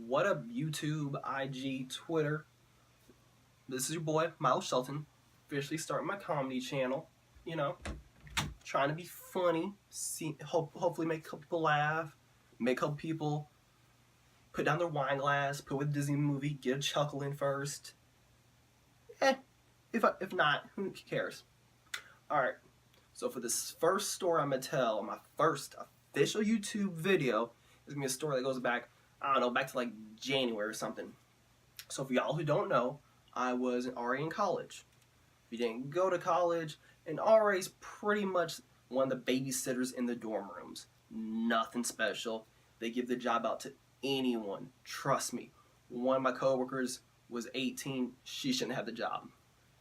What up, YouTube, IG, Twitter? This is your boy, Miles Shelton, officially starting my comedy channel. You know, trying to be funny, hopefully make a couple people laugh, make a couple people put down their wine glass, put with a Disney movie, get a chuckle in first. If not, who cares? Alright, so for this first story I'm going to tell, my first official YouTube video, is going to be a story that goes back, I don't know, back to like January or something. So for y'all who don't know, I was an RA in college. If you didn't go to college, an RA is pretty much one of the babysitters in the dorm rooms. Nothing special. They give the job out to anyone. Trust me. One of my coworkers was 18. She shouldn't have the job.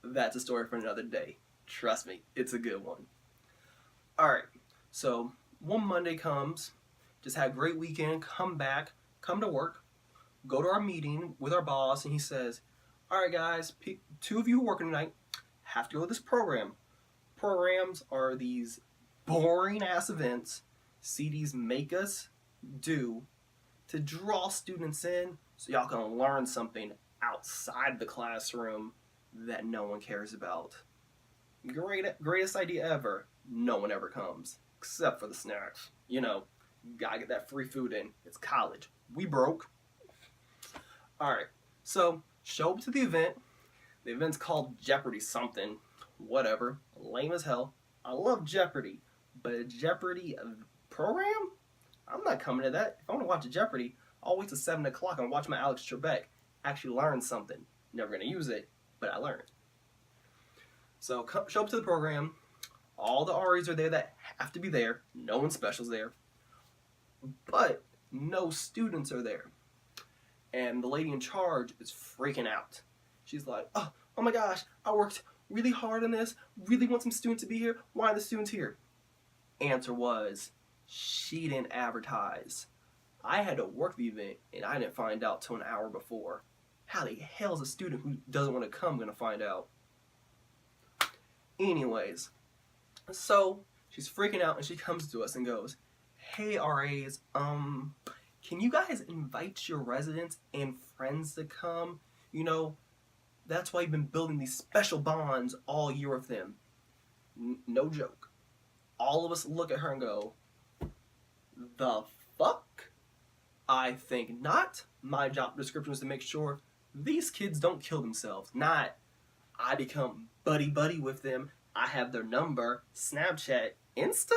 That's a story for another day. Trust me, it's a good one. Alright, so one Monday comes, just had a great weekend, come back, come to work, go to our meeting with our boss, and he says, alright guys, two of you working tonight have to go to this program. Programs are these boring ass events CDs make us do to draw students in so y'all can learn something outside the classroom that no one cares about. Greatest idea ever. No one ever comes. Except for the snacks. You know, gotta get that free food in. It's college. We broke. Alright, so show up to the event. The event's called Jeopardy something. Whatever. Lame as hell. I love Jeopardy. But a Jeopardy program? I'm not coming to that. If I want to watch a Jeopardy, I'll wait till 7 o'clock and watch my Alex Trebek. Actually learn something. Never gonna use it, but I learned. So show up to the program. All the RAs are there that have to be there. No one special's there. But no students are there. And the lady in charge is freaking out. She's like, oh my gosh, I worked really hard on this. Really want some students to be here. Why are the students here? Answer was, she didn't advertise. I had to work the event and I didn't find out till an hour before. How the hell is a student who doesn't want to come going to find out? Anyways, so she's freaking out and she comes to us and goes, hey RAs, can you guys invite your residents and friends to come? You know, that's why you've been building these special bonds all year with them. No joke. All of us look at her and go, the fuck? I think not. My job description was to make sure these kids don't kill themselves. Not, I become buddy-buddy with them. I have their number. Snapchat. Insta?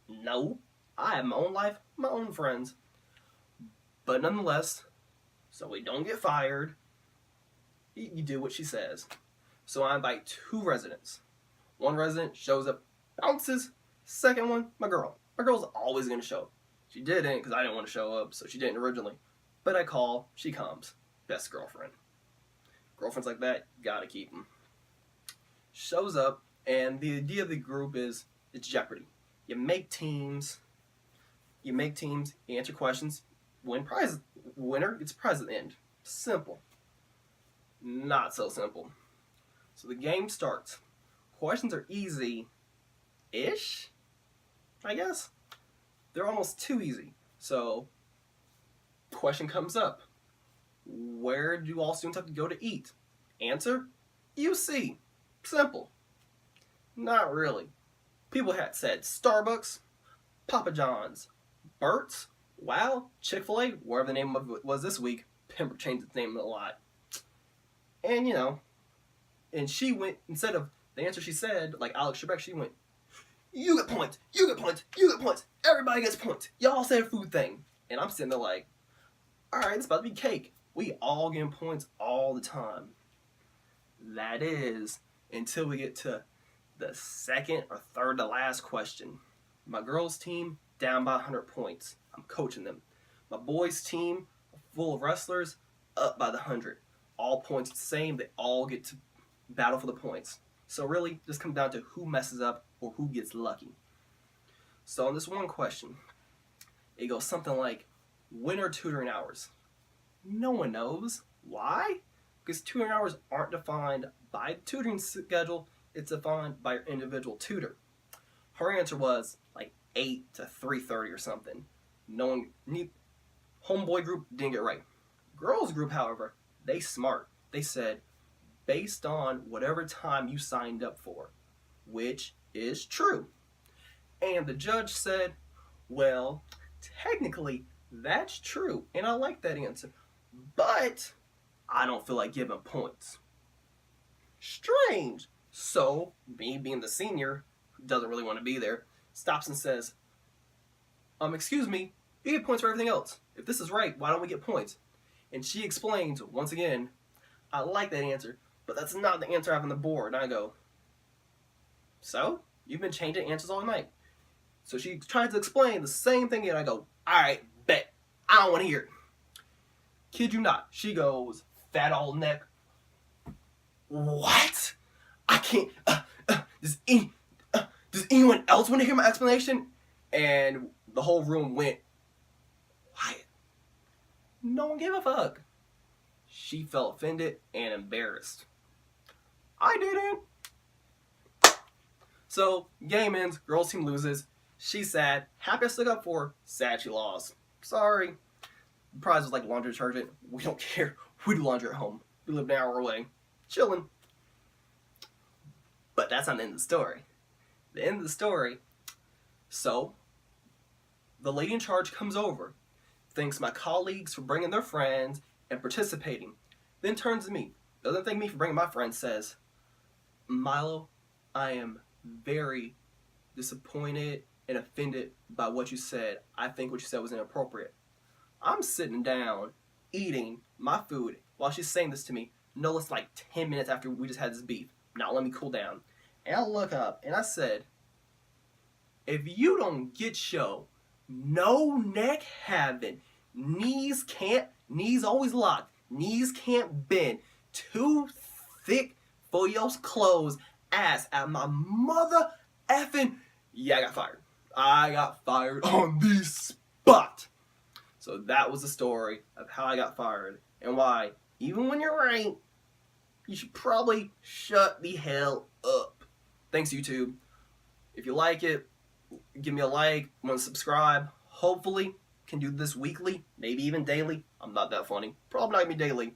No. I have my own life, my own friends. But nonetheless, so we don't get fired, you do what she says. So I invite two residents. One resident shows up, bounces. Second one, my girl. My girl's always going to show up. She didn't because I didn't want to show up, so she didn't originally. But I call, she comes. Best girlfriend. Girlfriends like that, gotta keep them. Shows up, and the idea of the group is, it's Jeopardy. You make teams, you answer questions, winner gets a prize at the end. Simple. Not so simple. So the game starts. Questions are easy-ish, I guess. They're almost too easy. So, question comes up. Where do all students have to go to eat? Answer, UC. Simple. Not really. People had said Starbucks, Papa John's, Burt's, Wow, Chick-fil-A, wherever the name of it was this week. Pembroke changed its name a lot. And, you know, and she went, instead of the answer she said, like Alex Trebek, she went, you get points, you get points, you get points, everybody gets points. Y'all say a food thing. And I'm sitting there like, alright, it's about to be cake. We all get points all the time. That is, until we get to the second or third to last question. My girls' team, down by 100 points. I'm coaching them. My boys' team, full of wrestlers, up by the 100. All points the same. They all get to battle for the points. So really, just comes down to who messes up or who gets lucky. So on this one question, it goes something like, when are tutoring hours? No one knows. Why? Because tutoring hours aren't defined by the tutoring schedule, it's defined by your individual tutor. Her answer was like 8 to 3:30 or something. No one, homeboy group didn't get right. Girls group, however, they smart. They said, based on whatever time you signed up for, which is true. And the judge said, well, technically, that's true, and I like that answer, but I don't feel like giving points. Strange. So, me being the senior, who doesn't really want to be there, stops and says, excuse me, you get points for everything else. If this is right, why don't we get points? And she explains, once again, I like that answer, but that's not the answer I have on the board. And I go, so? You've been changing answers all night. So she tries to explain the same thing again. I go, alright, bet. I don't want to hear it. Kid you not. She goes, fat old neck. What? I can't. Does anyone else want to hear my explanation? And the whole room went quiet. No one gave a fuck. She felt offended and embarrassed. I didn't. So, game ends, girls team loses. She's sad. Happy I stuck up for her. Sad she lost. Sorry. The prize was like laundry detergent. We don't care. We do laundry at home. We live an hour away. Chilling. But that's not the end of the story. The end of the story. So, the lady in charge comes over, thanks my colleagues for bringing their friends and participating, then turns to me, doesn't thank me for bringing my friends, says, Milo, I am very disappointed and offended by what you said. I think what you said was inappropriate. I'm sitting down, eating my food, while she's saying this to me, no less than like 10 minutes after we just had this beef. Now let me cool down. And I look up, and I said, if you don't get your no neck having, knees always locked, knees can't bend, too thick for your clothes, ass at my mother effing, yeah, I got fired. I got fired on the spot. So that was the story of how I got fired and why, even when you're right, you should probably shut the hell up. Thanks, YouTube. If you like it, give me a like, want to subscribe. Hopefully, can do this weekly, maybe even daily. I'm not that funny. Probably not going to be daily.